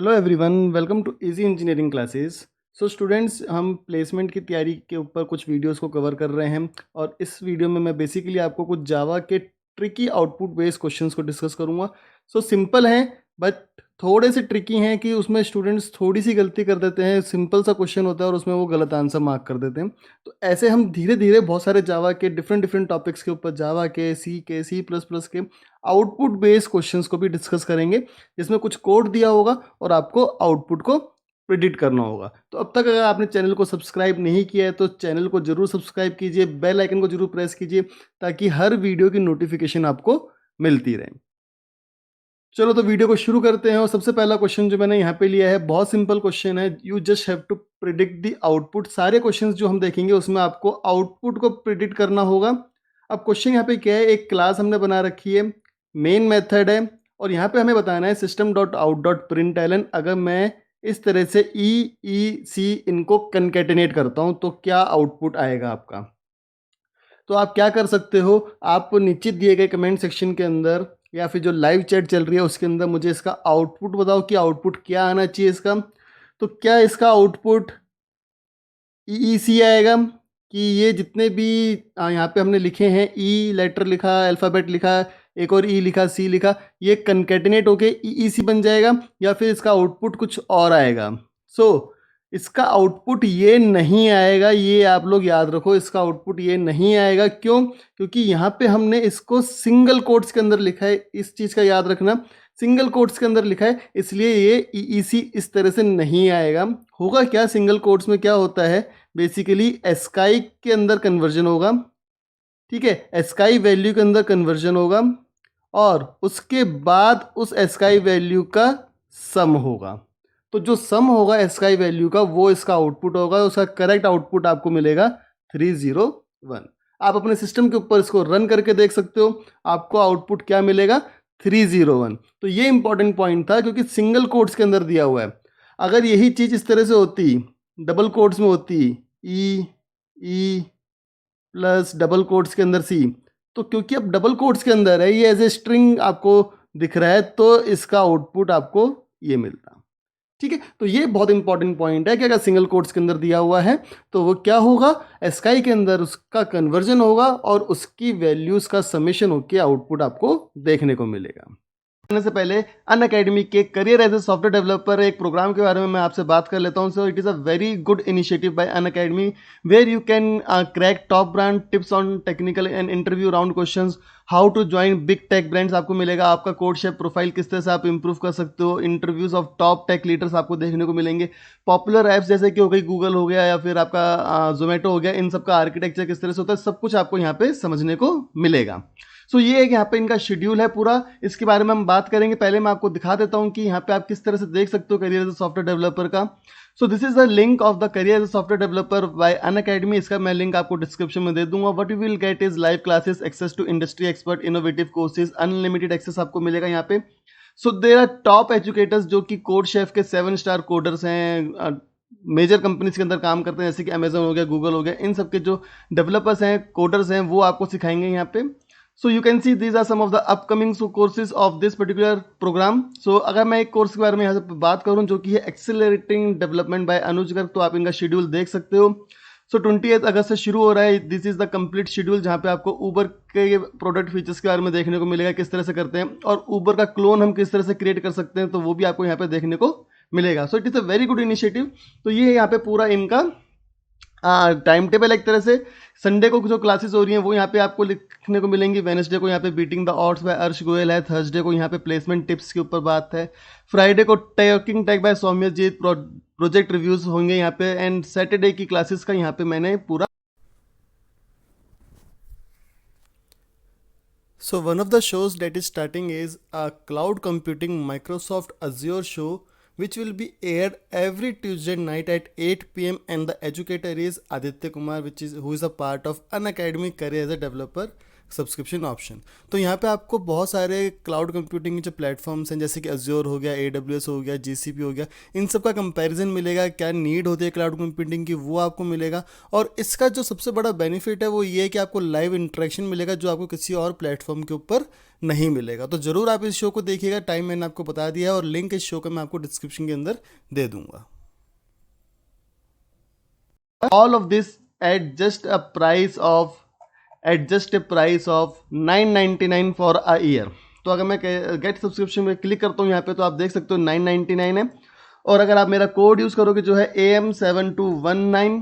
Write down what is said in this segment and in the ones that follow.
Hello everyone, welcome to easy engineering classes. So students, हम placement की तैयारी के ऊपर कुछ वीडियोस को कवर कर रहे हैं और इस वीडियो में मैं बेसिकली आपको कुछ जावा के ट्रिकी आउटपुट बेस्ड क्वेश्चंस को डिस्कस करूंगा। सो सिंपल हैं बट थोड़े से ट्रिकी हैं कि उसमें स्टूडेंट्स थोड़ी सी गलती कर देते हैं। सिंपल सा क्वेश्चन होता है और उसमें वो गलत आंसर मार्क कर देते हैं। तो ऐसे हम धीरे धीरे बहुत सारे जावा के डिफरेंट डिफरेंट टॉपिक्स के ऊपर, जावा के, सी प्लस प्लस के आउटपुट बेस्ड क्वेश्चंस को भी डिस्कस करेंगे, जिसमें कुछ कोड दिया होगा और आपको आउटपुट को प्रिडिक्ट करना होगा। तो अब तक अगर आपने चैनल को सब्सक्राइब नहीं किया है तो चैनल को जरूर सब्सक्राइब कीजिए, बेल आइकन को जरूर प्रेस कीजिए ताकि हर वीडियो की नोटिफिकेशन आपको मिलती रहे। चलो तो वीडियो को शुरू करते हैं और सबसे पहला क्वेश्चन जो मैंने यहाँ पे लिया है बहुत सिंपल क्वेश्चन है। You just have to predict the output. सारे क्वेश्चंस जो हम देखेंगे उसमें आपको आउटपुट को प्रिडिक्ट करना होगा। अब क्वेश्चन यहाँ पे क्या है, एक क्लास हमने बना रखी है, मेन मेथड है और यहाँ पे हमें बताना है system dot out dot println. अगर मैं इस तरह से ई सी इनको कनकेटिनेट करता हूँ तो क्या आउटपुट आएगा आपका। तो आप क्या कर सकते हो, आप नीचे दिए गए कमेंट सेक्शन के अंदर या फिर जो लाइव चैट चल रही है उसके अंदर मुझे इसका आउटपुट बताओ कि आउटपुट क्या आना चाहिए इसका। तो क्या इसका आउटपुट ई सी आएगा कि ये जितने भी यहाँ पे हमने लिखे हैं, ई लेटर लिखा, अल्फ़ाबेट लिखा, एक और ई लिखा, सी लिखा, ये कनकेटिनेट होके ई सी बन जाएगा या फिर इसका आउटपुट कुछ और आएगा। इसका आउटपुट ये नहीं आएगा, ये आप लोग याद रखो, इसका आउटपुट ये नहीं आएगा। क्यों? क्योंकि यहाँ पे हमने इसको सिंगल कोट्स के अंदर लिखा है, इस चीज़ का याद रखना, सिंगल कोट्स के अंदर लिखा है, इसलिए ये ई सी इस तरह से नहीं आएगा। होगा क्या, सिंगल कोट्स में क्या होता है, बेसिकली एस्काई के अंदर कन्वर्जन होगा, ठीक है, एस्काई वैल्यू के अंदर कन्वर्जन होगा और उसके बाद उस एस्काई वैल्यू का सम होगा। तो जो सम होगा एस्काई वैल्यू का वो इसका आउटपुट होगा। उसका करेक्ट आउटपुट आपको मिलेगा 301। आप अपने सिस्टम के ऊपर इसको रन करके देख सकते हो, आपको आउटपुट क्या मिलेगा, 301। तो ये इंपॉर्टेंट पॉइंट था क्योंकि सिंगल कोट्स के अंदर दिया हुआ है। अगर यही चीज़ इस तरह से होती, डबल कोट्स में होती, ई प्लस डबल कोट्स के अंदर सी, तो क्योंकि अब डबल कोट्स के अंदर है, ये एज ए स्ट्रिंग आपको दिख रहा है तो इसका आउटपुट आपको ये मिलता। ठीक है, तो ये बहुत इंपॉर्टेंट पॉइंट है कि अगर सिंगल कोट्स के अंदर दिया हुआ है तो वो क्या होगा, एस्काई के अंदर उसका कन्वर्जन होगा और उसकी वैल्यूज का समेशन होकर आउटपुट आपको देखने को मिलेगा। करने से पहले अनअकैडमी के career as a software developer एक प्रोग्राम के बारे में मैं आपसे बात कर लेता हूं। So it is a very good initiative by Unacademy where you can crack top brand tips on technical and interview round questions, how to join big tech brands आपको मिलेगा, आपका कोड शेप प्रोफाइल किस तरह से आप इंप्रूव कर सकते हो, interviews of top tech leaders आपको देखने को मिलेंगे, पॉपुलर ऐप्स जैसे कि हो गई गूगल हो गया या फिर आपका जोमेटो हो गया, इन सबका आर्किटेक्चर किस तरह से होता है, सब कुछ आपको यहाँ पे समझने को मिलेगा। ये एक यहाँ पे इनका शेड्यूल है पूरा, इसके बारे में हम बात करेंगे। पहले मैं आपको दिखा देता हूँ कि यहाँ पे आप किस तरह से देख सकते हो career as a software developer का। This is the link of the career as a software developer by Unacademy. इसका मैं लिंक आपको डिस्क्रिप्शन में दे दूंगा। What you will get is live classes, access to industry expert, innovative courses, unlimited access आपको मिलेगा यहाँ पे। देयर आर टॉप एजुकेटर्स जो कि कोड शेफ के 7 स्टार कोडर्स हैं, मेजर कंपनीज के अंदर काम करते हैं जैसे कि अमेजन हो गया, गूगल हो गया, इन सब के जो डेवलपर्स हैं, कोडर्स हैं, वो आपको सिखाएंगे यहाँ पे। You can see these are some of the upcoming courses of this particular program. अगर मैं एक कोर्स के बारे में यहाँ से बात करूँ जो कि है एक्सेलरेटिंग डेवलपमेंट बाय अनुज गर्ग, तो आप इनका शेड्यूल देख सकते हो। 28 अगस्त से शुरू हो रहा है। This is the complete schedule जहाँ पे आपको ऊबर के प्रोडक्ट फीचर्स के बारे में देखने को मिलेगा, किस तरह से करते हैं, और ऊबर का क्लोन हम किस तरह से क्रिएट कर सकते हैं, तो वो भी आपको यहाँ पे देखने को मिलेगा। It is a very good initiative. तो ये यहाँ पे पूरा इनका टाइम टेबल। एक तरह से संडे को जो क्लासेस हो रही हैं वो यहाँ पे आपको लिखने को मिलेंगी। वेडनेसडे को यहाँ पे बीटिंग द ऑड्स बाय अर्श गोयल है, थर्सडे को यहाँ पे प्लेसमेंट टिप्स के ऊपर बात है, फ्राइडे को talking tech by Soumyajit, project reviews होंगे यहाँ पे, एंड सैटरडे की क्लासेस का यहाँ पे मैंने पूरा। One of the shows that is starting is a cloud computing Microsoft Azure show which will be aired every Tuesday night at 8 p.m. and the educator is Aditya Kumar, who is a part of Unacademy career as a developer. Subscription option. तो यहाँ पे आपको बहुत सारे cloud computing के जो platforms हैं, जैसे कि अज्योर हो गया, AWS हो गया, GCP हो गया, इन सब का कंपैरिजन मिलेगा, क्या नीड होती है क्लाउड कंप्यूटिंग की वो आपको मिलेगा। और इसका जो सबसे बड़ा बेनिफिट है वो ये है कि आपको लाइव इंटरेक्शन मिलेगा, जो आपको किसी और प्लेटफॉर्म के ऊपर नहीं मिलेगा। तो ज़रूर आप इस शो को देखिएगा, टाइम मैंने आपको बता दिया है और लिंक इस शो का मैं आपको डिस्क्रिप्शन के अंदर दे दूंगा। All of this at just a price of $999 for a year. तो अगर मैं गेट सब्सक्रिप्शन में क्लिक करता हूँ यहाँ पे, तो आप देख सकते हो 999 है। और अगर आप मेरा कोड यूज़ करोगे जो है AM7219,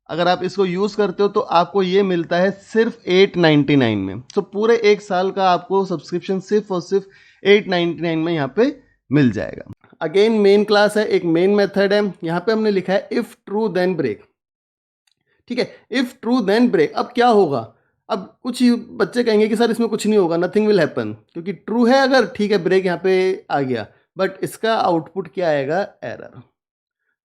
अगर आप इसको यूज़ करते हो तो आपको ये मिलता है सिर्फ 899 में। तो पूरे एक साल का आपको सब्सक्रिप्शन सिर्फ और सिर्फ 899 में यहाँ पे मिल जाएगा। अगेन मेन क्लास है, एक मेन मेथड है, यहाँ पे हमने लिखा है इफ ट्रू देन ब्रेक। ठीक है, इफ ट्रू देन ब्रेक। अब क्या होगा, अब कुछ ही बच्चे कहेंगे कि सर इसमें कुछ नहीं होगा, नथिंग विल हैपन, क्योंकि ट्रू है अगर, ठीक है, ब्रेक यहाँ पे आ गया, बट इसका आउटपुट क्या आएगा, एरर।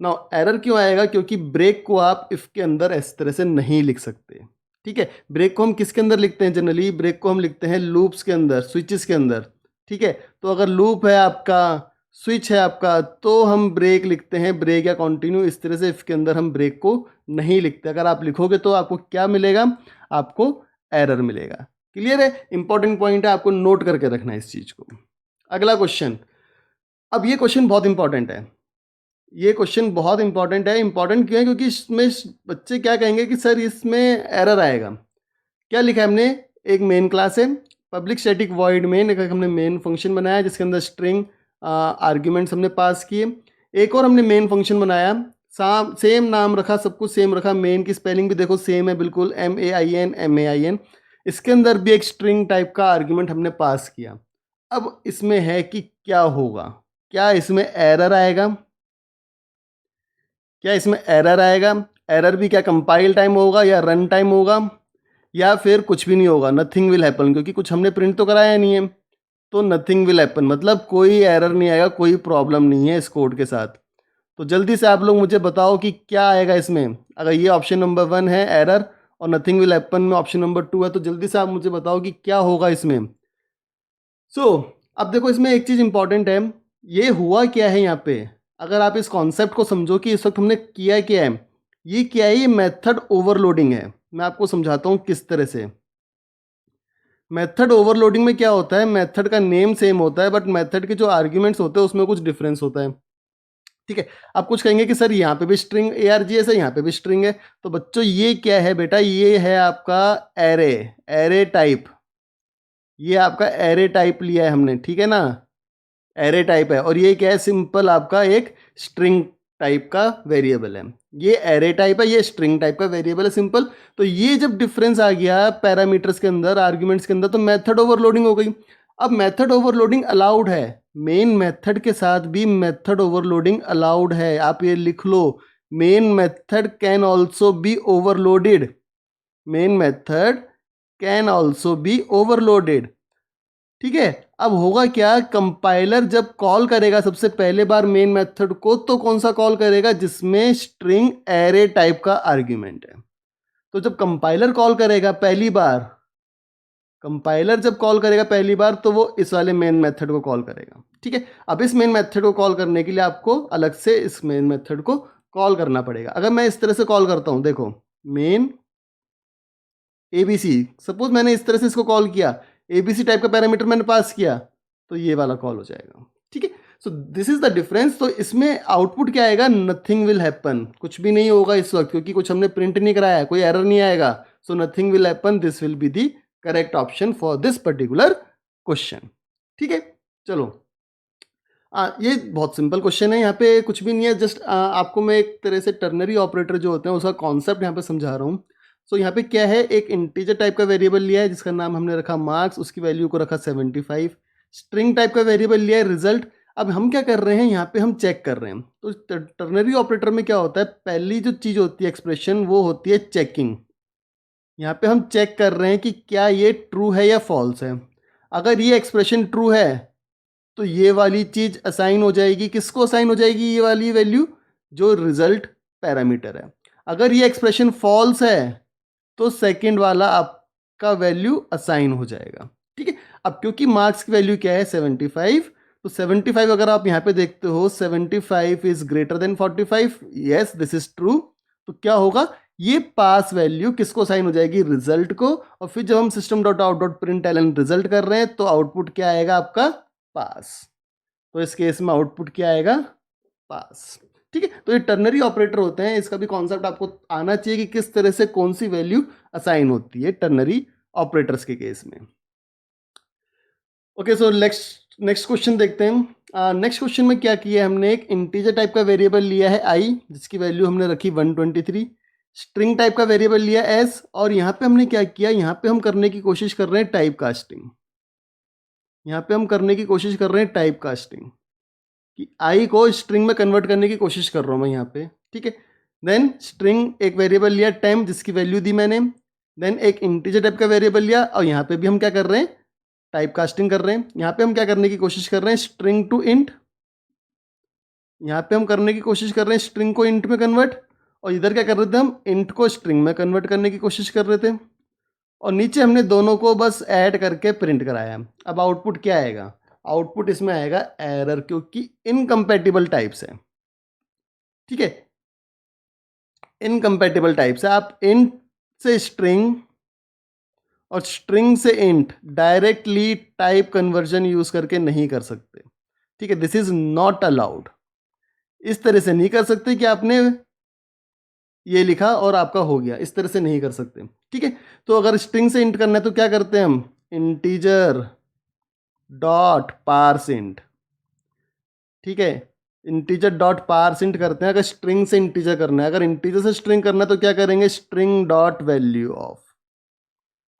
नाउ एरर क्यों आएगा, क्योंकि ब्रेक को आप इफ के अंदर इस तरह से नहीं लिख सकते। ठीक है, ब्रेक को हम किसके अंदर लिखते हैं, जनरली ब्रेक को हम लिखते हैं लूप्स के अंदर, स्विचेस के अंदर। ठीक है, तो अगर लूप है आपका, स्विच है आपका, तो हम ब्रेक लिखते हैं, ब्रेक या कंटिन्यू, इस तरह से इफ के अंदर हम ब्रेक को नहीं लिखते। अगर आप लिखोगे तो आपको क्या मिलेगा, आपको एरर मिलेगा। क्लियर है, इंपॉर्टेंट पॉइंट है, आपको नोट करके रखना है इस चीज को। अगला क्वेश्चन, अब ये क्वेश्चन बहुत इंपॉर्टेंट है, ये क्वेश्चन बहुत इंपॉर्टेंट है। इंपॉर्टेंट क्यों है, क्योंकि इसमें बच्चे क्या कहेंगे कि सर इसमें एरर आएगा। क्या लिखा है हमने, एक मेन क्लास है, पब्लिक स्टैटिक वॉइड मेन, एक हमने मेन फंक्शन बनाया जिसके अंदर स्ट्रिंग आर्ग्यूमेंट्स हमने पास किए। एक और हमने मेन फंक्शन बनाया, सेम नाम रखा, सब कुछ सेम रखा, मेन की स्पेलिंग भी देखो सेम है बिल्कुल, MAIN। इसके अंदर भी एक स्ट्रिंग टाइप का आर्ग्यूमेंट हमने पास किया। अब इसमें है कि क्या होगा, क्या इसमें एरर आएगा, क्या इसमें एरर आएगा, एरर भी क्या कंपाइल टाइम होगा या रन टाइम होगा, या फिर कुछ भी नहीं होगा, नथिंग विल हैपन, क्योंकि कुछ हमने प्रिंट तो कराया नहीं है, तो नथिंग विल हैपन मतलब कोई एरर नहीं आएगा, कोई प्रॉब्लम नहीं है इस कोड के साथ। तो जल्दी से आप लोग मुझे बताओ कि क्या आएगा इसमें। अगर ये ऑप्शन नंबर 1 है एरर और नथिंग विल हैपन में ऑप्शन नंबर 2 है, तो जल्दी से आप मुझे बताओ कि क्या होगा इसमें। अब देखो इसमें एक चीज़ इंपॉर्टेंट है, ये हुआ क्या है यहाँ पे, अगर आप इस कॉन्सेप्ट को समझो कि इस वक्त हमने किया क्या है, ये क्या है, ये मेथड ओवरलोडिंग है। मैं आपको समझाता हूँ किस तरह से। मेथड ओवरलोडिंग में क्या होता है, मेथड का नेम सेम होता है, बट मेथड के जो आर्ग्यूमेंट्स होते हैं उसमें कुछ डिफरेंस होता है। ठीक है, आप कुछ कहेंगे कि सर यहाँ पे भी स्ट्रिंग ARGS है, यहाँ पे भी स्ट्रिंग है, तो बच्चों ये क्या है बेटा, ये है आपका एरे, एरे टाइप, ये आपका एरे टाइप लिया है हमने, ठीक है ना, एरे टाइप है। और ये क्या है, सिंपल आपका एक स्ट्रिंग टाइप का वेरिएबल है। ये एरे टाइप है, ये स्ट्रिंग टाइप का वेरिएबल है, सिंपल। तो ये जब डिफरेंस आ गया पैरामीटर्स के अंदर, आर्ग्यूमेंट्स के अंदर, तो मेथड ओवरलोडिंग हो गई। अब मेथड ओवरलोडिंग अलाउड है, मेन मेथड के साथ भी मेथड ओवरलोडिंग अलाउड है। आप ये लिख लो, main method can also be overloaded, main method can also be overloaded. ठीक है, अब होगा क्या, कंपाइलर जब कॉल करेगा सबसे पहले बार मेन मेथड को, तो कौन सा कॉल करेगा, जिसमें स्ट्रिंग एरे टाइप का आर्ग्यूमेंट है। तो जब कंपाइलर कॉल करेगा पहली बार, कंपाइलर जब कॉल करेगा पहली बार, तो वो इस वाले मेन मेथड को कॉल करेगा। ठीक है, अब इस मेन मेथड को कॉल करने के लिए आपको अलग से इस मेन मेथड को कॉल करना पड़ेगा। अगर मैं इस तरह से कॉल करता हूं, देखो मेन ABC, सपोज मैंने इस तरह से इसको कॉल किया, ABC टाइप का पैरामीटर मैंने पास किया, तो ये वाला कॉल हो जाएगा। ठीक है, so this is the difference. तो इसमें आउटपुट क्या आएगा, नथिंग विल हैपन, कुछ भी नहीं होगा इस वक्त, क्योंकि कुछ हमने प्रिंट नहीं कराया है, कोई एरर नहीं आएगा। So nothing will happen, this will be the correct option for this particular question. ठीक है, चलो ये बहुत सिंपल क्वेश्चन है, यहाँ पे कुछ भी नहीं है, जस्ट आपको मैं एक तरह से टर्नरी ऑपरेटर जो होते हैं उसका कॉन्सेप्ट यहाँ पे समझा रहा हूँ। सो यहाँ पे क्या है, एक इंटीजर टाइप का वेरिएबल लिया है जिसका नाम हमने रखा मार्क्स, उसकी वैल्यू को रखा 75। स्ट्रिंग टाइप का वेरिएबल लिया है रिजल्ट। अब हम क्या कर रहे हैं, यहाँ पे हम चेक कर रहे हैं। तो टर्नरी ऑपरेटर में क्या होता है, पहली जो चीज़ होती है एक्सप्रेशन, वो होती है चेकिंग। यहाँ पे हम चेक कर रहे हैं कि क्या ये ट्रू है या फॉल्स है। अगर ये एक्सप्रेशन ट्रू है तो ये वाली चीज असाइन हो जाएगी, किसको असाइन हो जाएगी, ये वाली वैल्यू जो रिजल्ट पैरामीटर है। अगर ये एक्सप्रेशन फॉल्स है तो सेकंड वाला आप का वैल्यू असाइन हो जाएगा। ठीक है, अब क्योंकि मार्क्स की वैल्यू क्या है 75, तो 75 अगर आप यहाँ पे देखते हो 75 is greater than 45, yes this is true. तो क्या होगा, ये पास वैल्यू किसको साइन हो जाएगी, रिजल्ट को। और फिर जब हम system dot out dot print L result कर रहे हैं तो आउटपुट क्या आएगा आपका, पास। तो इस केस में आउटपुट क्या आएगा, पास। ठीक है, तो ये टर्नरी ऑपरेटर होते हैं, इसका भी कॉन्सेप्ट आपको आना चाहिए कि किस तरह से कौन सी वैल्यू असाइन होती है टर्नरी ऑपरेटर्स के केस में। ओके, सो नेक्स्ट क्वेश्चन देखते हैं। नेक्स्ट क्वेश्चन में क्या किया है हमने, एक इंटीजर टाइप का वेरिएबल लिया है आई, जिसकी वैल्यू हमने रखी 123, स्ट्रिंग टाइप का वेरिएबल लिया एस, और यहाँ पे हमने क्या किया, यहाँ पे हम करने की कोशिश कर रहे हैं टाइप कास्टिंग। यहाँ पे हम करने की कोशिश कर रहे हैं टाइप कास्टिंग, कि आई को स्ट्रिंग में कन्वर्ट करने की कोशिश कर रहा हूँ मैं यहाँ पे। ठीक है, देन स्ट्रिंग एक वेरिएबल लिया टेम्प, जिसकी वैल्यू दी मैंने, देन एक इंटीजर टाइप का वेरिएबल लिया, और यहाँ पे भी हम क्या कर रहे हैं, टाइप कास्टिंग कर रहे हैं। यहाँ पे हम क्या करने की कोशिश कर रहे हैं, स्ट्रिंग टू इंट, यहाँ पे हम करने की कोशिश कर रहे हैं स्ट्रिंग को इंट में कन्वर्ट, और इधर क्या कर रहे थे, हम इंट को स्ट्रिंग में कन्वर्ट करने की कोशिश कर रहे थे, और नीचे हमने दोनों को बस ऐड करके प्रिंट कराया। अब आउटपुट क्या आएगा, आउटपुट इसमें आएगा एरर, क्योंकि इनकम्पैटिबल टाइप्स है। ठीक है, इनकम्पैटिबल टाइप्स है, आप इंट से स्ट्रिंग और स्ट्रिंग से int directly type conversion use करके नहीं कर सकते। ठीक है, दिस इज नॉट अलाउड। इस तरह से नहीं कर सकते कि आपने ये लिखा और आपका हो गया, इस तरह से नहीं कर सकते। ठीक है, तो अगर स्ट्रिंग से इंट करना है तो क्या करते हैं हम, इंटीजर डॉट पार्स इंट। ठीक है, इंटीजर डॉट पार्स इंट करते हैं अगर स्ट्रिंग से इंटीजर करना है। अगर इंटीजर से स्ट्रिंग करना है तो क्या करेंगे, स्ट्रिंग डॉट वैल्यू ऑफ।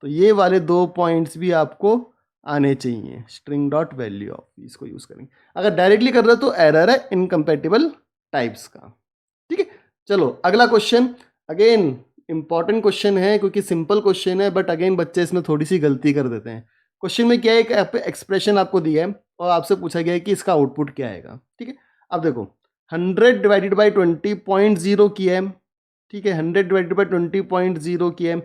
तो ये वाले 2 पॉइंट्स भी आपको आने चाहिए, स्ट्रिंग डॉट वैल्यू ऑफ, इसको यूज करेंगे। अगर डायरेक्टली कर रहे हो तो एरर है इनकम्पैटिबल टाइप्स का। ठीक है, चलो अगला क्वेश्चन, अगेन इंपॉर्टेंट क्वेश्चन है क्योंकि सिंपल क्वेश्चन है, बट अगेन बच्चे इसमें थोड़ी सी गलती कर देते हैं। क्वेश्चन में क्या है, एक एक्सप्रेशन आपको दिया है और आपसे पूछा गया है कि इसका आउटपुट क्या आएगा। ठीक है, अब देखो 100 डिवाइडेड बाई 20.0 किया है। ठीक है, 100 डिवाइडेड बाई 20.0 किया है,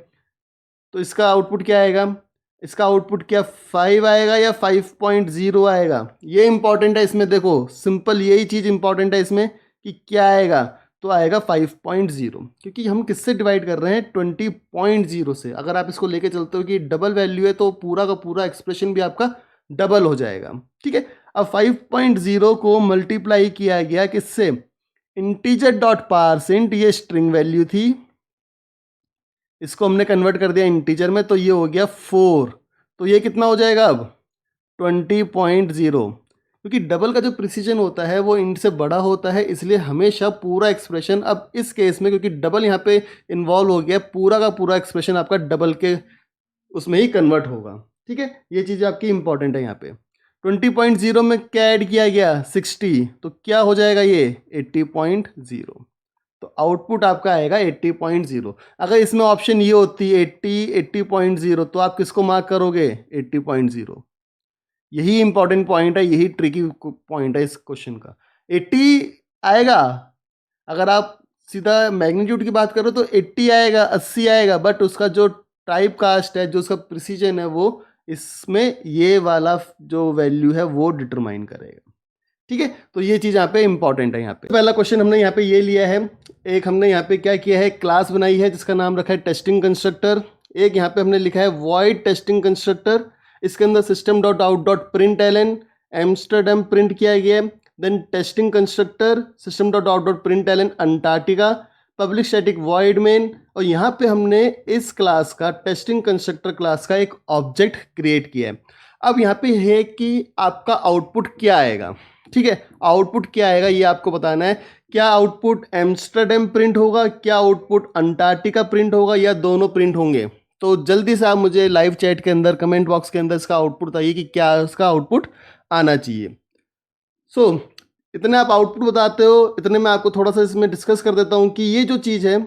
तो इसका आउटपुट क्या आएगा, इसका आउटपुट क्या 5 आएगा या 5.0 आएगा, ये इंपॉर्टेंट है इसमें। देखो सिंपल यही चीज़ इंपॉर्टेंट है इसमें कि क्या आएगा, तो आएगा 5.0, क्योंकि हम किससे डिवाइड कर रहे हैं 20.0 से। अगर आप इसको लेके चलते हो कि डबल वैल्यू है तो पूरा का पूरा एक्सप्रेशन भी आपका डबल हो जाएगा। ठीक है, अब 5.0 को मल्टीप्लाई किया गया किससे, इंटीजर डॉट पार्सेंट, ये स्ट्रिंग वैल्यू थी, इसको हमने कन्वर्ट कर दिया इंटीजर में, तो ये हो गया 4। तो ये कितना हो जाएगा अब 20.0, क्योंकि डबल का जो प्रिसीजन होता है वो इंट से बड़ा होता है, इसलिए हमेशा पूरा एक्सप्रेशन, अब इस केस में क्योंकि डबल यहाँ पे इन्वॉल्व हो गया, पूरा का पूरा एक्सप्रेशन आपका डबल के उसमें ही कन्वर्ट होगा। ठीक है, ये चीज़ आपकी इंपॉर्टेंट है। यहाँ पे 20.0 में क्या ऐड किया गया 60, तो क्या हो जाएगा ये 80.0। तो आउटपुट आपका आएगा 80.0। अगर इसमें ऑप्शन ये होती 80.0 तो आप किसको मार्क करोगे 80.0। यही इंपॉर्टेंट पॉइंट है, यही ट्रिकी पॉइंट है इस क्वेश्चन का। 80 आएगा, अगर आप सीधा मैग्नीट्यूड की बात करो तो 80 आएगा, 80 आएगा, बट उसका जो टाइप कास्ट है, जो उसका प्रिसीजन है, वो इसमें ये वाला जो वैल्यू है वो डिटरमाइन करेगा। ठीक है, तो ये चीज़ यहाँ पे इंपॉर्टेंट है। यहाँ पे पहला क्वेश्चन हमने यहाँ पे ये लिया है, एक हमने यहाँ पे क्या किया है, क्लास बनाई है जिसका नाम रखा है टेस्टिंग कंस्ट्रक्टर। एक यहाँ पे हमने लिखा है वॉइड टेस्टिंग कंस्ट्रक्टर, इसके अंदर system dot out dot println Amsterdam print किया गया है। Then testing constructor system dot out dot println Antarctica public static void main, और यहाँ पे हमने इस क्लास का टेस्टिंग कंस्ट्रक्टर क्लास का एक ऑब्जेक्ट क्रिएट किया है। अब यहाँ पे है कि आपका आउटपुट क्या आएगा। ठीक है, आउटपुट क्या आएगा ये आपको बताना है। क्या आउटपुट एम्स्टरडम प्रिंट होगा, क्या आउटपुट अंटार्कटिका प्रिंट होगा, या दोनों प्रिंट होंगे। तो जल्दी से आप मुझे लाइव चैट के अंदर कमेंट बॉक्स के अंदर इसका आउटपुट बताइए कि क्या इसका आउटपुट आना चाहिए। सो इतने आप आउटपुट बताते हो, इतने मैं आपको थोड़ा सा इसमें डिस्कस कर देता हूँ कि ये जो चीज़ है,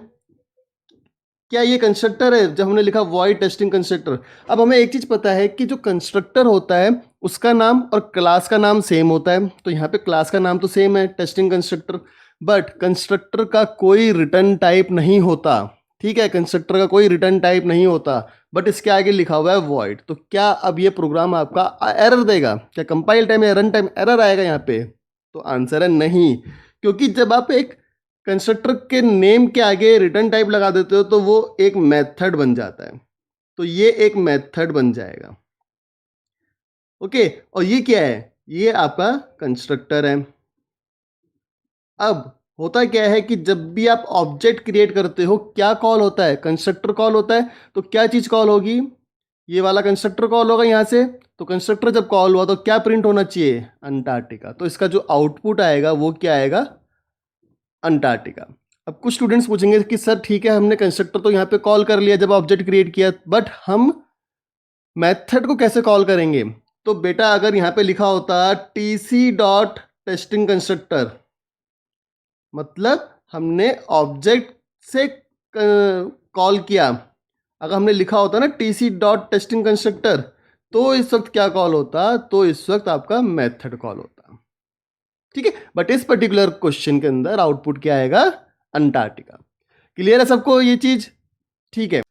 क्या ये कंस्ट्रक्टर है जब हमने लिखा वॉइड टेस्टिंग कंस्ट्रक्टर। अब हमें एक चीज़ पता है कि जो कंस्ट्रक्टर होता है उसका नाम और क्लास का नाम सेम होता है, तो यहाँ पे क्लास का नाम तो सेम है टेस्टिंग कंस्ट्रक्टर, बट कंस्ट्रक्टर का कोई रिटर्न टाइप नहीं होता। ठीक है, कंस्ट्रक्टर का कोई रिटर्न टाइप नहीं होता, बट इसके आगे लिखा हुआ है वॉइड। तो क्या अब ये प्रोग्राम आपका एरर देगा? क्या कंपाइल टाइम या रन टाइम एरर आएगा यहाँ पे? तो आंसर है नहीं, क्योंकि जब आप एक कंस्ट्रक्टर के नेम के आगे रिटर्न टाइप लगा देते हो तो वो एक मेथड बन जाता है, तो ये एक मेथड बन जाएगा। ओके, और ये क्या है? ये आपका कंस्ट्रक्टर है। अब होता क्या है कि जब भी आप ऑब्जेक्ट क्रिएट करते हो, क्या कॉल होता है? कंस्ट्रक्टर कॉल होता है। तो क्या चीज कॉल होगी? ये वाला कंस्ट्रक्टर कॉल होगा यहाँ से। तो कंस्ट्रक्टर जब कॉल हुआ तो क्या प्रिंट होना चाहिए? अंटार्कटिका। तो इसका जो आउटपुट आएगा वो क्या आएगा? अंटार्कटिका। अब कुछ स्टूडेंट्स पूछेंगे कि सर ठीक है, हमने कंस्ट्रक्टर तो यहाँ पे कॉल कर लिया जब ऑब्जेक्ट क्रिएट किया, बट हम मेथड को कैसे कॉल करेंगे? तो बेटा अगर यहाँ पे लिखा होता टीसी डॉट टेस्टिंग कंस्ट्रक्टर, मतलब हमने ऑब्जेक्ट से कॉल किया, अगर हमने लिखा होता ना टीसी डॉट टेस्टिंग कंस्ट्रक्टर, तो इस वक्त क्या कॉल होता? तो इस वक्त आपका मेथड कॉल होता। ठीक है, बट इस पर्टिकुलर क्वेश्चन के अंदर आउटपुट क्या आएगा? अंटार्कटिका। क्लियर है सबको ये चीज? ठीक है,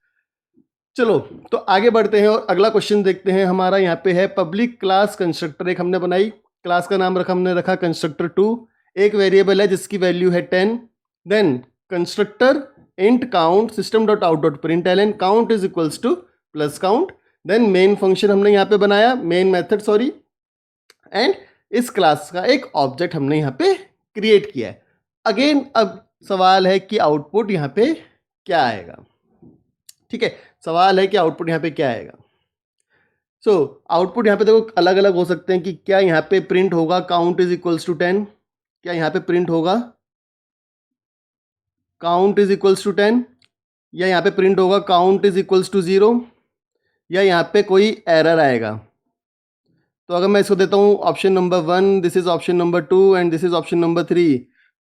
चलो तो आगे बढ़ते हैं और अगला क्वेश्चन देखते हैं। हमारा यहाँ पे है पब्लिक क्लास कंस्ट्रक्टर एक हमने बनाई, क्लास का नाम हमने रखा कंस्ट्रक्टर 2, एक वेरिएबल है जिसकी वैल्यू है 10, then constructor int count system dot out dot println count is equals to plus count, then main function हमने यहाँ पे बनाया, मेन मेथड सॉरी, एंड इस क्लास का एक ऑब्जेक्ट हमने यहाँ पे क्रिएट किया है। अगेन अब सवाल है कि आउटपुट यहाँ पे क्या आएगा? ठीक है, सवाल है कि आउटपुट यहाँ पे क्या आएगा? सो आउटपुट यहाँ पे देखो अलग अलग हो सकते हैं कि क्या यहाँ पे प्रिंट होगा काउंट इज इक्वल्स टू 10, क्या यहाँ पे प्रिंट होगा काउंट इज इक्वल्स टू 10, या यहाँ पे प्रिंट होगा काउंट इज इक्वल्स टू 0, या यहाँ पे कोई एरर आएगा। तो अगर मैं इसको देता हूँ option number 1, this is option number 2 and this is option number 3,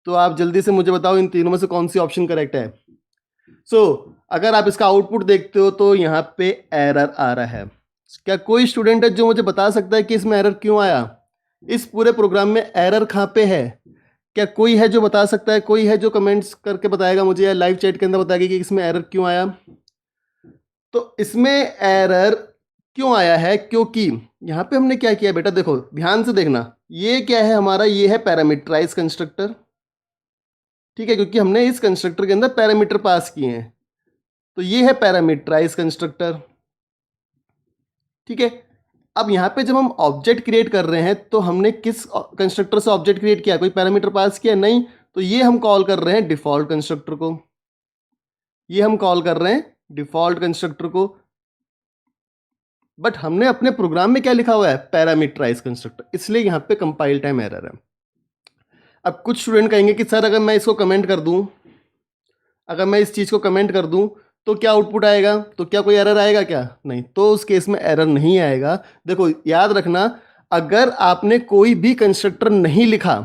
तो आप जल्दी से मुझे बताओ इन तीनों में से कौन सी ऑप्शन करेक्ट है? सो अगर आप इसका आउटपुट देखते हो तो यहाँ पे एरर आ रहा है। क्या कोई स्टूडेंट है जो मुझे बता सकता है कि इसमें एरर क्यों आया? इस पूरे प्रोग्राम में एरर कहाँ पे है? क्या कोई है जो बता सकता है? कोई है जो कमेंट्स करके बताएगा मुझे या लाइव चैट के अंदर बताएगा कि इसमें एरर क्यों आया? तो इसमें एरर क्यों आया है? क्योंकि यहाँ पे हमने क्या किया बेटा, देखो ध्यान से देखना, ये क्या है हमारा? ये है पैरामीटराइज कंस्ट्रक्टर। ठीक है, क्योंकि हमने इस कंस्ट्रक्टर के अंदर पैरामीटर पास किए हैं, तो ये है पैरामीटराइज कंस्ट्रक्टर। ठीक है, अब यहाँ पे जब हम ऑब्जेक्ट क्रिएट कर रहे हैं तो हमने किस कंस्ट्रक्टर से ऑब्जेक्ट क्रिएट किया? कोई पैरामीटर पास किया? नहीं। तो ये हम कॉल कर रहे हैं डिफॉल्ट कंस्ट्रक्टर को, ये हम कॉल कर रहे हैं डिफॉल्ट कंस्ट्रक्टर को, बट हमने अपने प्रोग्राम में क्या लिखा हुआ है? पैरामीटराइज कंस्ट्रक्टर, इसलिए यहाँ पे कंपाइल टाइम एरर है। अब कुछ स्टूडेंट कहेंगे कि सर अगर मैं इसको कमेंट कर दूं, अगर मैं इस चीज़ को कमेंट कर दूं तो क्या आउटपुट आएगा? तो क्या कोई एरर आएगा क्या? नहीं, तो उस केस में एरर नहीं आएगा। देखो याद रखना, अगर आपने कोई भी कंस्ट्रक्टर नहीं लिखा,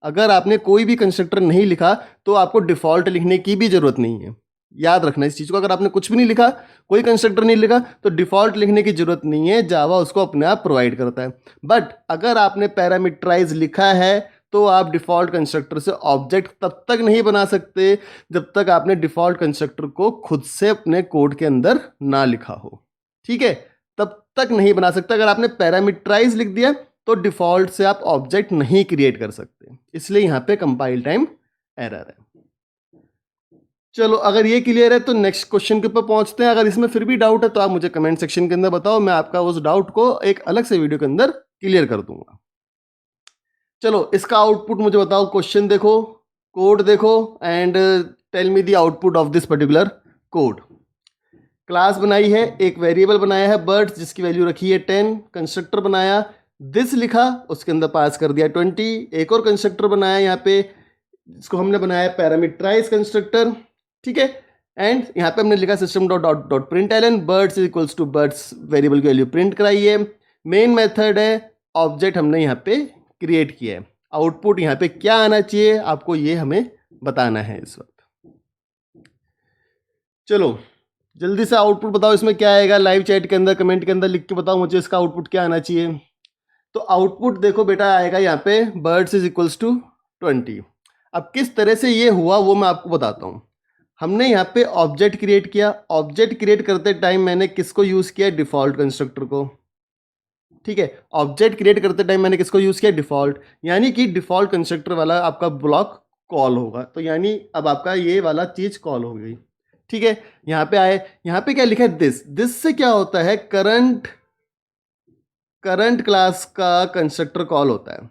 अगर आपने कोई भी कंस्ट्रक्टर नहीं लिखा तो आपको डिफॉल्ट लिखने की भी जरूरत नहीं है। याद रखना इस चीज़ को, अगर आपने कुछ भी नहीं लिखा, कोई कंस्ट्रक्टर नहीं लिखा, तो डिफॉल्ट लिखने की जरूरत नहीं है, जावा उसको अपने आप प्रोवाइड करता है। बट अगर आपने पैरामीटराइज लिखा है तो आप डिफॉल्ट कंस्ट्रक्टर से ऑब्जेक्ट तब तक नहीं बना सकते जब तक आपने डिफॉल्ट कंस्ट्रक्टर को खुद से अपने कोड के अंदर ना लिखा हो। ठीक है, तब तक नहीं बना सकते। अगर आपने पैरामीटराइज लिख दिया तो डिफॉल्ट से आप ऑब्जेक्ट नहीं क्रिएट कर सकते, इसलिए यहाँ पे कंपाइल टाइम एरर है। चलो अगर ये क्लियर है तो नेक्स्ट क्वेश्चन के ऊपर पहुंचते हैं। अगर इसमें फिर भी डाउट है तो आप मुझे कमेंट सेक्शन के अंदर बताओ, मैं आपका उस डाउट को एक अलग से वीडियो के अंदर क्लियर कर दूंगा। चलो इसका आउटपुट मुझे बताओ, क्वेश्चन देखो, कोड देखो and tell me the output of this particular code. Class बनाई है, एक वेरिएबल बनाया है बर्ड्स जिसकी वैल्यू रखी है 10, कंस्ट्रक्टर बनाया, दिस लिखा, उसके अंदर पास कर दिया 20, एक और कंस्ट्रक्टर बनाया यहाँ पे जिसको हमने बनाया पैरामीटराइज कंस्ट्रक्टर। ठीक है, एंड यहाँ पे हमने लिखा system dot dot dot println birds is equals to birds variable की वैल्यू प्रिंट कराई है, मेन मेथड है, ऑब्जेक्ट हमने यहाँ पे क्रिएट किया है। आउटपुट यहाँ पे क्या आना चाहिए आपको ये हमें बताना है इस वक्त। चलो जल्दी से आउटपुट बताओ, इसमें क्या आएगा? लाइव चैट के अंदर कमेंट के अंदर लिख के बताओ मुझे इसका आउटपुट क्या आना चाहिए। तो आउटपुट देखो बेटा आएगा यहाँ पे बर्ड्स इज इक्वल्स टू 20। अब किस तरह से ये हुआ वो मैं आपको बताता हूँ। हमने यहाँ पे ऑब्जेक्ट क्रिएट किया। ऑब्जेक्ट क्रिएट करते टाइम मैंने किसको यूज़ किया? डिफ़ॉल्ट कंस्ट्रक्टर को। ठीक है, ऑब्जेक्ट क्रिएट करते टाइम मैंने किसको यूज़ किया? डिफ़ॉल्ट, यानी कि डिफ़ॉल्ट कंस्ट्रक्टर वाला आपका ब्लॉक कॉल होगा। तो यानी अब आपका ये वाला चीज़ कॉल हो गई। ठीक है, यहाँ पे आए, यहाँ पे क्या लिखा है? दिस से क्या होता है? करंट क्लास का कंस्ट्रक्टर कॉल होता है।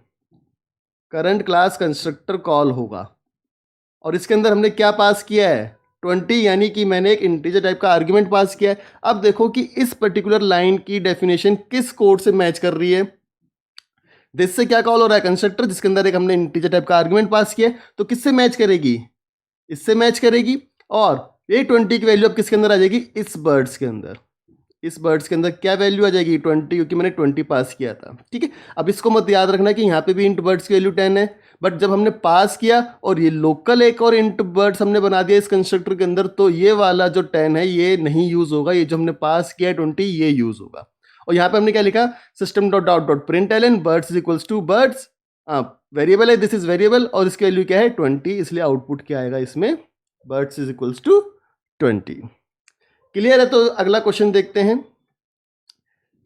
करंट क्लास कंस्ट्रक्टर कॉल होगा और इसके अंदर हमने क्या पास किया है? 20, यानी कि मैंने एक इंटीजर टाइप का आर्ग्यूमेंट पास किया है। अब देखो कि इस पर्टिकुलर लाइन की डेफिनेशन किस कोड से मैच कर रही है। दिस से क्या कॉल हो रहा है? कंस्ट्रक्टर, जिसके अंदर एक हमने इंटीजर टाइप का आर्ग्यूमेंट पास किया है, तो किससे मैच करेगी? इससे मैच करेगी। और ये 20 की वैल्यू अब किसके अंदर आ जाएगी? इस बर्ड्स के अंदर। इस बर्ड्स के अंदर क्या वैल्यू आ जाएगी? 20, क्योंकि मैंने 20 पास किया था। ठीक है, अब इसको मत याद रखना कि यहाँ पे भी इंट बर्ड्स की वैल्यू 10 है, बट जब हमने पास किया और ये लोकल एक और इंट बर्ड्स हमने बना दिया इस कंस्ट्रक्टर के अंदर, तो ये वाला जो 10 है ये नहीं यूज होगा, ये जो हमने पास किया है 20 ये यूज होगा। और यहाँ पे हमने क्या लिखा? System dot out dot println birds is equals to birds, variable है, दिस इज वेरिएबल और इसकी वैल्यू क्या है? 20, इसलिए आउटपुट क्या आएगा इसमें? Birds is equals to 20। Clear है? तो अगला क्वेश्चन देखते हैं।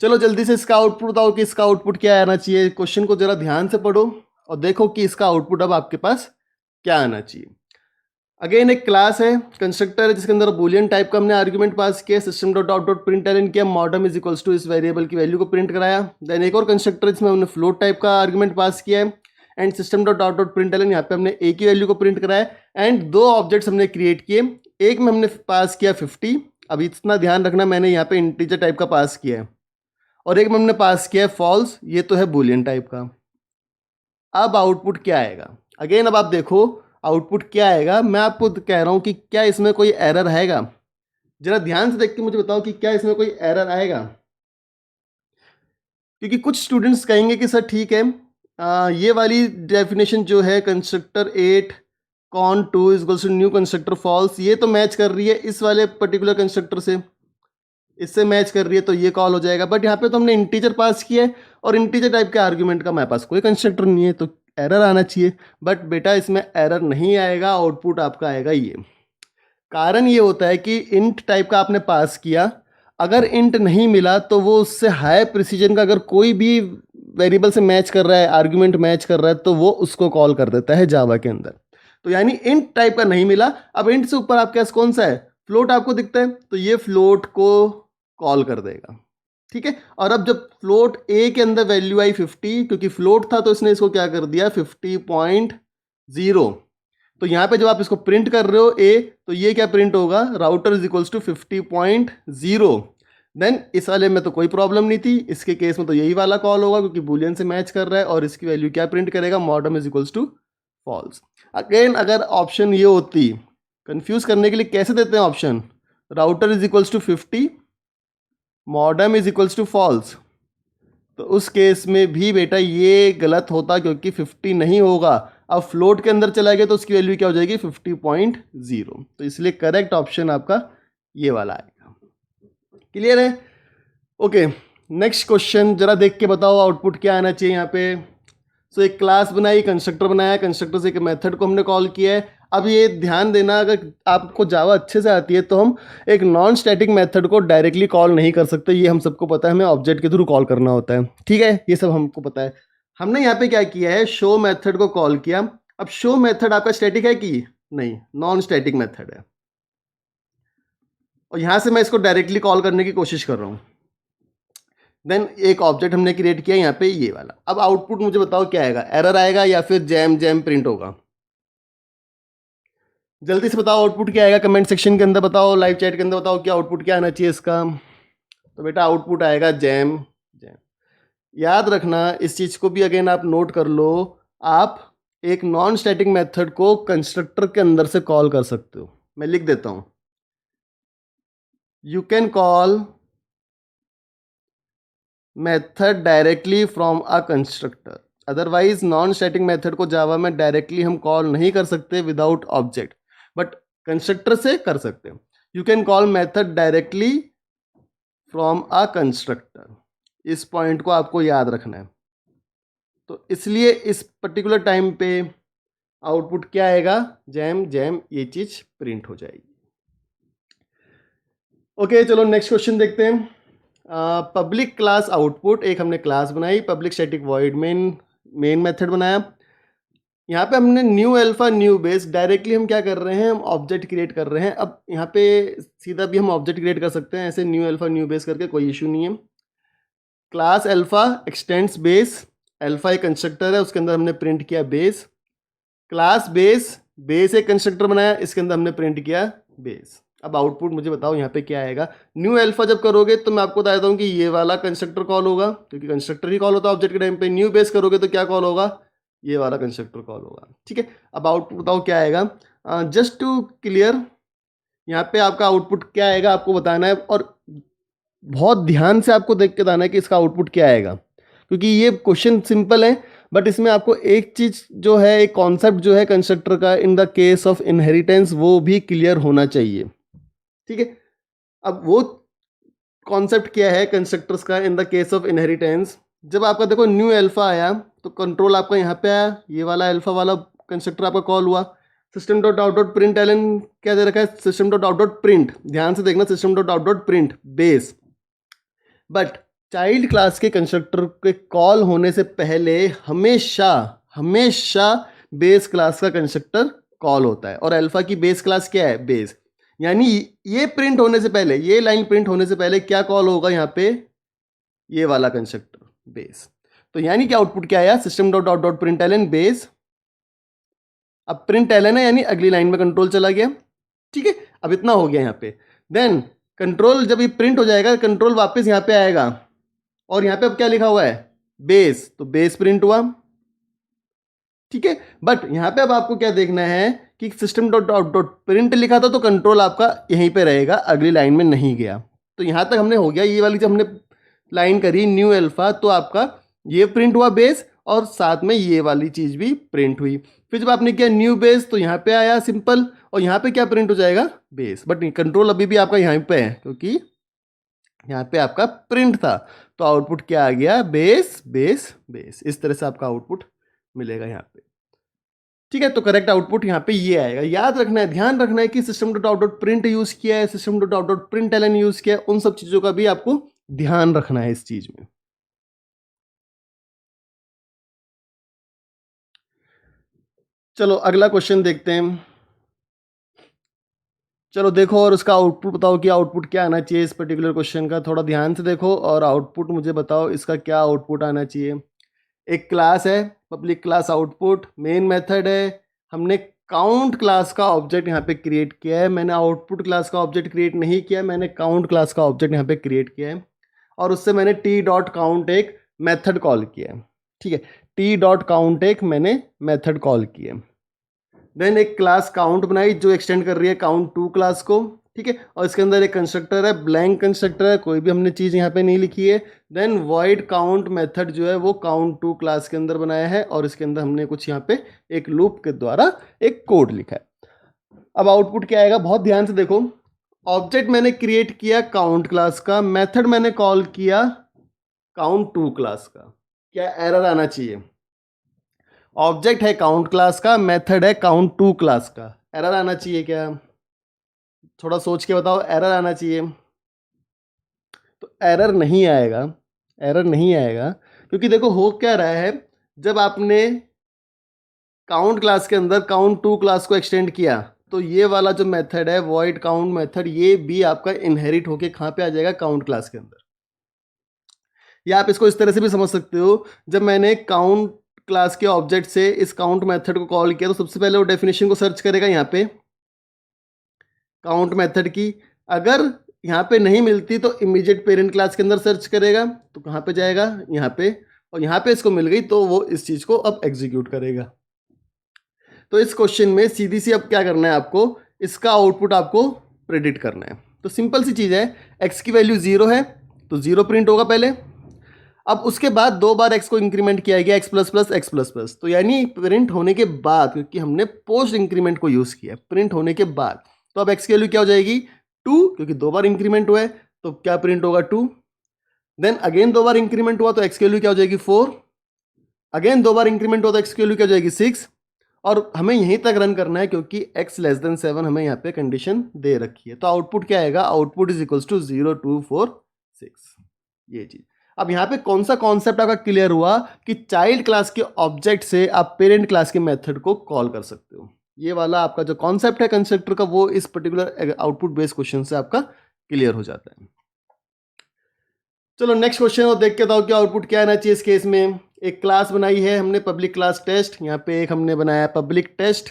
चलो जल्दी से इसका आउटपुट बताओ कि इसका आउटपुट क्या आना चाहिए। क्वेश्चन को जरा ध्यान से पढ़ो और देखो कि इसका आउटपुट अब आपके पास क्या आना चाहिए। अगेन एक क्लास है, कंस्ट्रक्टर है, जिसके अंदर बूलियन टाइप का हमने आर्गुमेंट पास किया, system dot out dot println किया, मॉडर्म इज इक्वल्स टू इस वेरिएबल की वैल्यू को प्रिंट कराया। देन एक और कंस्ट्रक्टर जिसमें हमने फ्लोट टाइप का आर्गुमेंट पास किया है and system dot out dot println, यहाँ पे हमने ए की वैल्यू को प्रिंट कराया एंड दो ऑब्जेक्ट्स हमने क्रिएट किए। एक में हमने पास किया 50, अब इतना ध्यान रखना मैंने यहाँ पे इंटीजर टाइप का पास किया है, और एक में हमने पास किया है फॉल्स, ये तो है बूलियन टाइप का। अब आउटपुट क्या आएगा? अगेन अब आप देखो आउटपुट क्या आएगा। मैं आपको कह रहा हूं कि क्या इसमें कोई एरर आएगा? जरा ध्यान से देख के मुझे बताओ कि क्या इसमें कोई एरर आएगा। क्योंकि कुछ स्टूडेंट्स कहेंगे कि सर ठीक है, ये वाली डेफिनेशन जो है constructor 8 con 2 is equals to new constructor false, ये तो मैच कर रही है इस वाले पर्टिकुलर कंस्ट्रक्टर से, इससे मैच कर रही है, तो ये कॉल हो जाएगा। बट यहाँ पे तो हमने इंटीजर पास किया है और इंटीजर टाइप के आर्ग्यूमेंट का हमारे पास कोई कंस्ट्रक्टर नहीं है, तो एरर आना चाहिए। बट बेटा इसमें एरर नहीं आएगा, आउटपुट आपका आएगा ये। कारण ये होता है कि इंट टाइप का आपने पास किया, अगर इंट नहीं मिला तो वो उससे हाई प्रिसीजन का अगर कोई भी वेरिएबल से मैच कर रहा है, आर्ग्यूमेंट मैच कर रहा है, तो वो उसको कॉल कर देता है जावा के अंदर। तो यानी इंट टाइप का नहीं मिला। अब इंट से ऊपर आपके पास कौन सा है? फ्लोट आपको दिखता है, तो ये फ्लोट को कॉल कर देगा। ठीक है, और अब जब फ्लोट ए के अंदर वैल्यू आई 50, क्योंकि फ्लोट था तो इसने इसको क्या कर दिया? 50.0। तो यहाँ पे जब आप इसको प्रिंट कर रहे हो ए, तो ये क्या प्रिंट होगा? Router is equals to 50.0। Then इस वाले में तो कोई प्रॉब्लम नहीं थी, इसके केस में तो यही वाला कॉल होगा क्योंकि बूलियन से मैच कर रहा है, और इसकी वैल्यू क्या प्रिंट करेगा? Modem is equals to false. Again अगर ऑप्शन ये होती, कंफ्यूज करने के लिए कैसे देते हैं option? Router is equals to 50, modem is equals to false, तो उस केस में भी बेटा ये गलत होता क्योंकि 50 नहीं होगा। अब फ्लोट के अंदर चला गया तो उसकी वैल्यू क्या हो जाएगी? 50.0। तो इसलिए करेक्ट ऑप्शन आपका ये वाला आएगा। क्लियर है? ओके, नेक्स्ट क्वेश्चन जरा देख के बताओ आउटपुट क्या आना चाहिए यहाँ पे। सो एक क्लास बनाई, कंस्ट्रक्टर बनाया, कंस्ट्रक्टर से एक मेथड को हमने कॉल किया है। अब ये ध्यान देना, अगर आपको जावा अच्छे से आती है तो हम एक नॉन स्टैटिक मेथड को डायरेक्टली कॉल नहीं कर सकते, ये हम सबको पता है, हमें ऑब्जेक्ट के थ्रू कॉल करना होता है। ठीक है, ये सब हमको पता है। हमने यहाँ पे क्या किया है? शो मेथड को कॉल किया। अब शो मेथड आपका स्टैटिक है कि नहीं? नॉन स्टैटिक मेथड है, और यहाँ से मैं इसको डायरेक्टली कॉल करने की कोशिश कर रहा हूँ। देन एक ऑब्जेक्ट हमने क्रिएट किया यहाँ पे ये वाला। अब आउटपुट मुझे बताओ क्या आएगा? एरर आएगा या फिर जैम जैम प्रिंट होगा? जल्दी से बताओ आउटपुट क्या आएगा, कमेंट सेक्शन के अंदर बताओ, लाइव चैट के अंदर बताओ कि आउटपुट क्या आना चाहिए इसका। तो बेटा आउटपुट आएगा जैम जैम। याद रखना इस चीज़ को भी, अगेन आप नोट कर लो, आप एक नॉन स्टैटिक मेथड को कंस्ट्रक्टर के अंदर से कॉल कर सकते हो। मैं लिख देता हूँ, you can call method directly from a constructor. Otherwise non static method को जावा में डायरेक्टली हम कॉल नहीं कर सकते विदाउट ऑब्जेक्ट, बट कंस्ट्रक्टर से कर सकते हैं। You can call method directly from a constructor, इस पॉइंट को आपको याद रखना है। तो इसलिए इस पर्टिकुलर टाइम पे आउटपुट क्या आएगा? जैम जैम, ये चीज़ प्रिंट हो जाएगी। ओके, चलो नेक्स्ट क्वेश्चन देखते हैं। पब्लिक क्लास आउटपुट, एक हमने क्लास बनाई, public static void main method बनाया। यहाँ पे हमने new alpha new base, directly हम क्या कर रहे हैं, हम ऑब्जेक्ट क्रिएट कर रहे हैं। अब यहाँ पे सीधा भी हम ऑब्जेक्ट क्रिएट कर सकते हैं ऐसे, न्यू अल्फा न्यू बेस करके, कोई इशू नहीं है। Class alpha x tends base, alpha एक कंस्ट्रक्टर है, उसके अंदर हमने प्रिंट किया बेस। क्लास बेस, बेस एक कंस्ट्रक्टर बनाया, इसके अंदर हमने प्रिंट किया बेस। अब आउटपुट मुझे बताओ यहाँ पे क्या आएगा। न्यू अल्फा जब करोगे तो मैं आपको बता देता हूँ कि ये वाला कंस्ट्रक्टर कॉल होगा, क्योंकि कंस्ट्रक्टर ही कॉल होता है ऑब्जेक्ट के टाइम पे। न्यू बेस करोगे तो क्या कॉल होगा, ये वाला कंस्ट्रक्टर कॉल होगा। ठीक है, अब आउटपुट बताओ क्या आएगा। जस्ट टू क्लियर, यहाँ पे आपका आउटपुट क्या आएगा आपको बताना है, और बहुत ध्यान से आपको देख के बताना है कि इसका आउटपुट क्या आएगा, क्योंकि ये क्वेश्चन सिंपल है बट इसमें आपको एक चीज जो है, एक कॉन्सेप्ट जो है कंस्ट्रक्टर का in the case of inheritance, वो भी क्लियर होना चाहिए। ठीक है, अब वो कॉन्सेप्ट क्या है कंस्ट्रक्टर्स का in the case of inheritance. जब आपका देखो न्यू अल्फा आया तो कंट्रोल आपका यहाँ पे आया, ये वाला अल्फा वाला कंस्ट्रक्टर आपका कॉल हुआ। System dot out dot println क्या दे रखा है, system dot out dot print, ध्यान से देखना, system dot out dot print base. But child class के कंस्ट्रक्टर के कॉल होने से पहले हमेशा हमेशा बेस क्लास का कंस्ट्रक्टर कॉल होता है, और अल्फा की बेस क्लास क्या है, बेस। यानी ये प्रिंट होने से पहले, ये लाइन प्रिंट होने से पहले क्या कॉल होगा यहाँ पे, ये वाला कंस्ट्रक्टर बेस। तो यानी कि आउटपुट क्या आया, system dot out dot println base. अब प्रिंट एलन है यानी अगली लाइन में कंट्रोल चला गया। ठीक है, अब इतना हो गया यहाँ पे। देन कंट्रोल जब ये प्रिंट हो जाएगा, कंट्रोल वापस यहाँ पे आएगा, और यहाँ पे अब क्या लिखा हुआ है, बेस, तो बेस प्रिंट हुआ। ठीक है, बट यहाँ पे अब आपको क्या देखना है कि system dot out dot print लिखा था तो कंट्रोल आपका यहीं पे रहेगा, अगली लाइन में नहीं गया। तो यहाँ तक हमने हो गया, ये वाली जब हमने लाइन करी न्यू अल्फा, तो आपका ये प्रिंट हुआ बेस, और साथ में ये वाली चीज भी प्रिंट हुई। फिर जब आपने किया न्यू बेस तो यहाँ पे आया सिंपल, और यहाँ पे क्या प्रिंट हो जाएगा, बेस। बट कंट्रोल अभी भी आपका यहाँ पे है, क्योंकि यहाँ पे आपका प्रिंट था। तो आउटपुट क्या आ गया, बेस बेस बेस। इस तरह से आपका आउटपुट मिलेगा यहाँ पे। ठीक है, तो करेक्ट आउटपुट यहाँ पे ये आएगा। याद रखना है, ध्यान रखना है कि system dot out dot print use किया है, system dot out dot println use किया है, उन सब चीजों का भी आपको ध्यान रखना है इस चीज में। चलो अगला क्वेश्चन देखते हैं। चलो देखो और उसका आउटपुट बताओ कि आउटपुट क्या आना चाहिए इस पर्टिकुलर क्वेश्चन का। थोड़ा ध्यान से देखो और आउटपुट मुझे बताओ इसका क्या आउटपुट आना चाहिए। एक क्लास है, public class output, main method है, हमने काउंट क्लास का ऑब्जेक्ट यहाँ पे क्रिएट किया है। मैंने आउटपुट क्लास का ऑब्जेक्ट क्रिएट नहीं किया, मैंने काउंट क्लास का ऑब्जेक्ट यहाँ पे क्रिएट किया है, और उससे मैंने टी डॉट काउंट एक मेथड कॉल किया है। ठीक है, टी डॉट काउंट एक मैंने मेथड कॉल किया है। देन एक क्लास काउंट बनाई जो एक्सटेंड कर रही है काउंट टू क्लास को। ठीक है, और इसके अंदर एक कंस्ट्रक्टर है, ब्लैंक कंस्ट्रक्टर है, कोई भी हमने चीज़ यहाँ पे नहीं लिखी है। देन वॉइड काउंट मेथड जो है वो काउंट टू क्लास के अंदर बनाया है, और इसके अंदर हमने कुछ यहाँ पे एक लूप के द्वारा एक कोड लिखा है। अब आउटपुट क्या आएगा, बहुत ध्यान से देखो। ऑब्जेक्ट मैंने क्रिएट किया काउंट क्लास का, मेथड मैंने कॉल किया काउंट टू क्लास का। क्या एरर आना चाहिए, ऑब्जेक्ट है काउंट क्लास का, मेथड है काउंट टू क्लास का, एरर आना चाहिए क्या, थोड़ा सोच के बताओ, एरर आना चाहिए। तो एरर नहीं आएगा, एरर नहीं आएगा, क्योंकि देखो हो क्या रहा है, जब आपने काउंट क्लास के अंदर काउंट टू क्लास को एक्सटेंड किया तो ये वाला जो मेथड है वॉइड काउंट मेथड, ये भी आपका इनहेरिट होके कहाँ पे आ जाएगा, काउंट क्लास के अंदर। या आप इसको इस तरह से भी समझ सकते हो, जब मैंने काउंट क्लास के ऑब्जेक्ट से इस काउंट मेथड को कॉल किया तो सबसे पहले वो डेफिनेशन को सर्च करेगा यहाँ पे काउंट मेथड की। अगर यहाँ पे नहीं मिलती तो इमीडिएट पेरेंट क्लास के अंदर सर्च करेगा, तो कहाँ पे जाएगा, यहाँ पे, और यहाँ पे इसको मिल गई तो वो इस चीज़ को अब एग्जीक्यूट करेगा। तो इस क्वेश्चन में सीधी सी अब क्या करना है आपको, इसका आउटपुट आपको प्रेडिक्ट करना है। तो सिंपल सी चीज़ है, एक्स की वैल्यू 0 है तो 0 प्रिंट होगा पहले। अब उसके बाद 2 बार x को इंक्रीमेंट किया गया, x plus plus x plus plus, तो यानी प्रिंट होने के बाद, क्योंकि हमने पोस्ट इंक्रीमेंट को यूज़ किया, प्रिंट होने के बाद, तो अब x की वैल्यू क्या हो जाएगी 2, क्योंकि 2 बार इंक्रीमेंट हुआ है तो क्या प्रिंट होगा 2। देन अगेन 2 बार इंक्रीमेंट हुआ तो x की वैल्यू क्या हो जाएगी 4, अगेन 2 बार इंक्रीमेंट हुआ तो x की वैल्यू क्या हो जाएगी 6, और हमें यहीं तक रन करना है क्योंकि x<7 हमें यहाँ पे कंडीशन दे रखी है। तो आउटपुट क्या आएगा, आउटपुट इज इक्वल्स टू 0 2 4 6, ये चीज। अब यहाँ पे कौन सा कॉन्सेप्ट आपका क्लियर हुआ कि चाइल्ड क्लास के ऑब्जेक्ट से आप पेरेंट क्लास के मेथड को कॉल कर सकते हो। ये वाला आपका जो कॉन्सेप्ट है कंस्ट्रक्टर का, वो इस पर्टिकुलर आउटपुट बेस्ड क्वेश्चन से आपका क्लियर हो जाता है। चलो नेक्स्ट क्वेश्चन और देख के बताओ कि आउटपुट क्या आना चाहिए इस केस में। एक क्लास बनाई है हमने पब्लिक क्लास टेस्ट, यहाँ पे एक हमने बनाया public test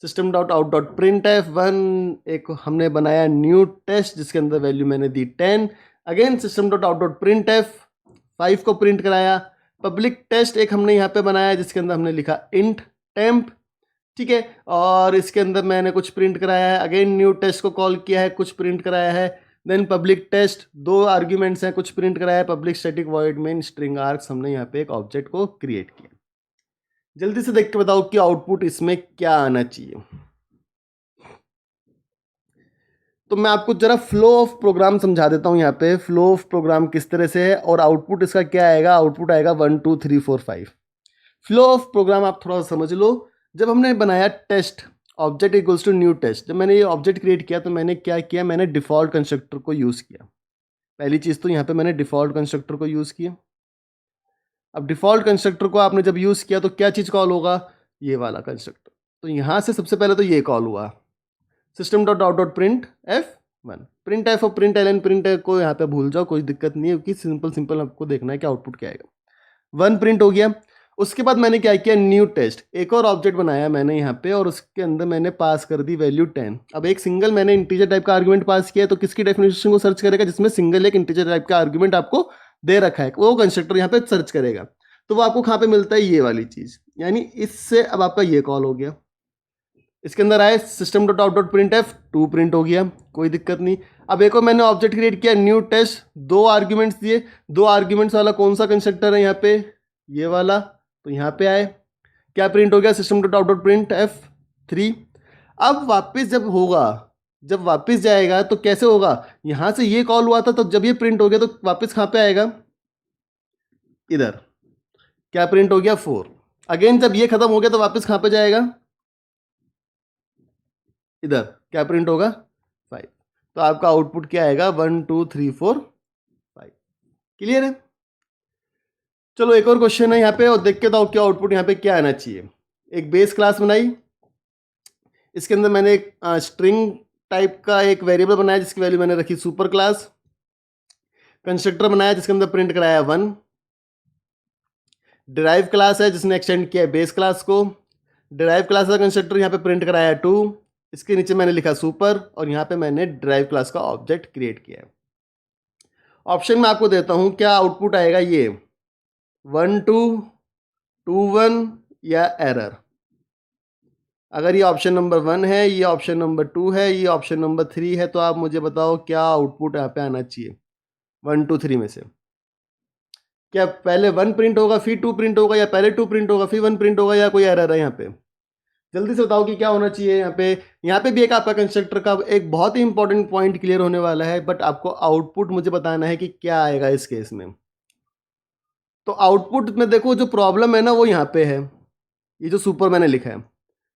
system dot out dot print F 1, एक हमने बनाया न्यू टेस्ट जिसके अंदर वैल्यू मैंने दी 10, again system dot out dot print F 5 को प्रिंट कराया। पब्लिक टेस्ट एक हमने यहाँ पे बनाया जिसके अंदर हमने लिखा इंट टेम्प, ठीक है, और इसके अंदर मैंने कुछ प्रिंट कराया है। अगेन न्यू टेस्ट को कॉल किया है, कुछ प्रिंट कराया है। देन पब्लिक टेस्ट, 2 आर्ग्यूमेंट्स हैं, कुछ प्रिंट कराया है। Public static void main string arcs, हमने यहाँ पे एक ऑब्जेक्ट को क्रिएट किया। जल्दी से देख के बताओ कि आउटपुट इसमें क्या आना चाहिए। तो मैं आपको जरा फ्लो ऑफ प्रोग्राम समझा देता हूँ। यहाँ पे फ्लो ऑफ प्रोग्राम किस तरह से है और आउटपुट इसका क्या आएगा। आउटपुट आएगा 1 2 3 4 5। फ्लो ऑफ प्रोग्राम आप थोड़ा सा समझ लो। जब हमने बनाया test object equals to new test, जब मैंने ये ऑब्जेक्ट क्रिएट किया तो मैंने क्या किया, मैंने डिफ़ॉल्ट कंस्ट्रक्टर को यूज़ किया। पहली चीज़ तो यहाँ पे मैंने डिफ़ॉल्ट कंस्ट्रक्टर को यूज़ किया। अब डिफ़ॉल्ट कंस्ट्रक्टर को आपने जब यूज़ किया तो क्या चीज़ कॉल होगा, ये वाला कंस्ट्रक्टर। तो यहाँ से सबसे पहले तो ये कॉल हुआ system dot out dot print F 1। Print F और प्रिंट एल एन प्रिंट को यहाँ पे भूल जाओ, कोई दिक्कत नहीं है क्योंकि सिंपल आपको देखना है कि आउटपुट क्या आएगा। 1 प्रिंट हो गया। उसके बाद मैंने क्या किया, न्यू टेस्ट एक और ऑब्जेक्ट बनाया मैंने यहाँ पे और उसके अंदर मैंने पास कर दी वैल्यू 10। अब एक सिंगल मैंने इंटीजर टाइप का आर्गुमेंट पास किया, तो किसकी डेफिनेशन को सर्च करेगा, जिसमें सिंगल एक इंटीजर टाइप का आर्गुमेंट आपको दे रखा है, वो कंस्ट्रक्टर यहाँ पे सर्च करेगा। तो वो आपको कहाँ पे मिलता है, ये वाली चीज़, यानी इससे अब आपका ये कॉल हो गया। इसके अंदर आए system dot out dot print F 2 print हो गया, कोई दिक्कत नहीं। अब एक और मैंने ऑब्जेक्ट क्रिएट किया न्यू टेस्ट, 2 आर्ग्यूमेंट्स दिए। 2 आर्ग्यूमेंट्स वाला कौन सा कंस्ट्रक्टर है यहाँ पे, ये वाला। तो यहाँ पे आए, क्या प्रिंट हो गया, system dot out dot print F 3। अब वापस जब होगा, जब वापस जाएगा तो कैसे होगा, यहाँ से ये कॉल हुआ था तो जब ये प्रिंट हो गया तो वापस कहाँ पे आएगा, इधर। क्या प्रिंट हो गया, 4। अगेन जब ये खत्म हो गया तो वापस कहाँ पे जाएगा, इधर। क्या प्रिंट होगा, 5। तो आपका आउटपुट क्या आएगा, 1 2 3 4 5। क्लियर है। चलो एक और क्वेश्चन है यहाँ पे और देख के बताओ क्या आउटपुट यहाँ पे क्या आना चाहिए। एक बेस क्लास बनाई, इसके अंदर मैंने एक स्ट्रिंग टाइप का एक वेरिएबल बनाया जिसकी वैल्यू मैंने रखी सुपर क्लास। कंस्ट्रक्टर बनाया जिसके अंदर प्रिंट कराया 1। डिराइव क्लास है जिसने एक्सटेंड किया बेस क्लास को। डिराइव क्लास का कंस्ट्रक्टर यहाँ पे प्रिंट कराया 2। इसके नीचे मैंने लिखा सुपर और यहाँ पे मैंने डिराइव क्लास का ऑब्जेक्ट क्रिएट किया है। ऑप्शन में आपको देता हूँ, क्या आउटपुट आएगा, ये 1 2 2 1 या एरर। अगर ये ऑप्शन नंबर 1 है, ये ऑप्शन नंबर 2 है, ये ऑप्शन नंबर 3 है, तो आप मुझे बताओ क्या आउटपुट यहाँ पे आना चाहिए 1 2 3 में से। क्या पहले 1 प्रिंट होगा फिर 2 प्रिंट होगा, या पहले 2 प्रिंट होगा फिर 1 प्रिंट होगा, या कोई एरर है यहाँ पे। जल्दी से बताओ कि क्या होना चाहिए यहाँ पे। यहाँ पे भी एक आपका कंस्ट्रक्टर का एक बहुत ही इंपॉर्टेंट पॉइंट क्लियर होने वाला है, बट आपको आउटपुट मुझे बताना है कि क्या आएगा इस केस में। तो आउटपुट में देखो जो प्रॉब्लम है ना वो यहाँ पे है, ये जो सुपर मैंने लिखा है।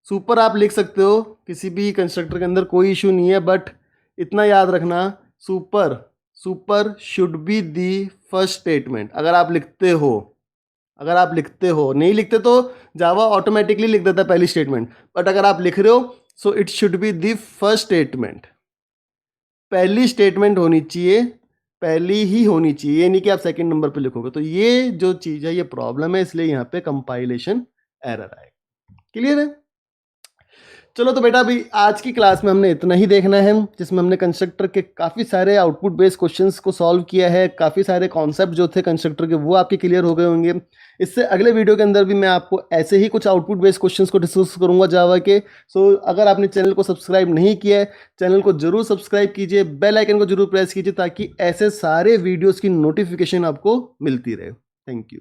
सुपर आप लिख सकते हो किसी भी कंस्ट्रक्टर के अंदर, कोई इशू नहीं है, बट इतना याद रखना super should be the first statement. अगर आप लिखते हो, नहीं लिखते तो जावा ऑटोमेटिकली लिख देता है पहली स्टेटमेंट, बट अगर आप लिख रहे हो so it should be the first statement. पहली स्टेटमेंट होनी चाहिए, पहली ही होनी चाहिए, ये नहीं कि आप सेकंड नंबर पे लिखोगे। तो ये जो चीज़ है ये प्रॉब्लम है, इसलिए यहाँ पे कंपाइलेशन एरर आएगा। क्लियर है। चलो तो बेटा अभी आज की क्लास में हमने इतना ही देखना है, जिसमें हमने कंस्ट्रक्टर के काफ़ी सारे आउटपुट बेस्ड क्वेश्चंस को सॉल्व किया है। काफ़ी सारे कॉन्सेप्ट जो थे कंस्ट्रक्टर के वो आपके क्लियर हो गए होंगे। इससे अगले वीडियो के अंदर भी मैं आपको ऐसे ही कुछ आउटपुट बेस्ड क्वेश्चंस को डिस्कस करूंगा जावा के। सो अगर आपने चैनल को सब्सक्राइब नहीं किया है, चैनल को जरूर सब्सक्राइब कीजिए, बेल आइकन को जरूर प्रेस कीजिए ताकि ऐसे सारे वीडियोज़ की नोटिफिकेशन आपको मिलती रहे। Thank you.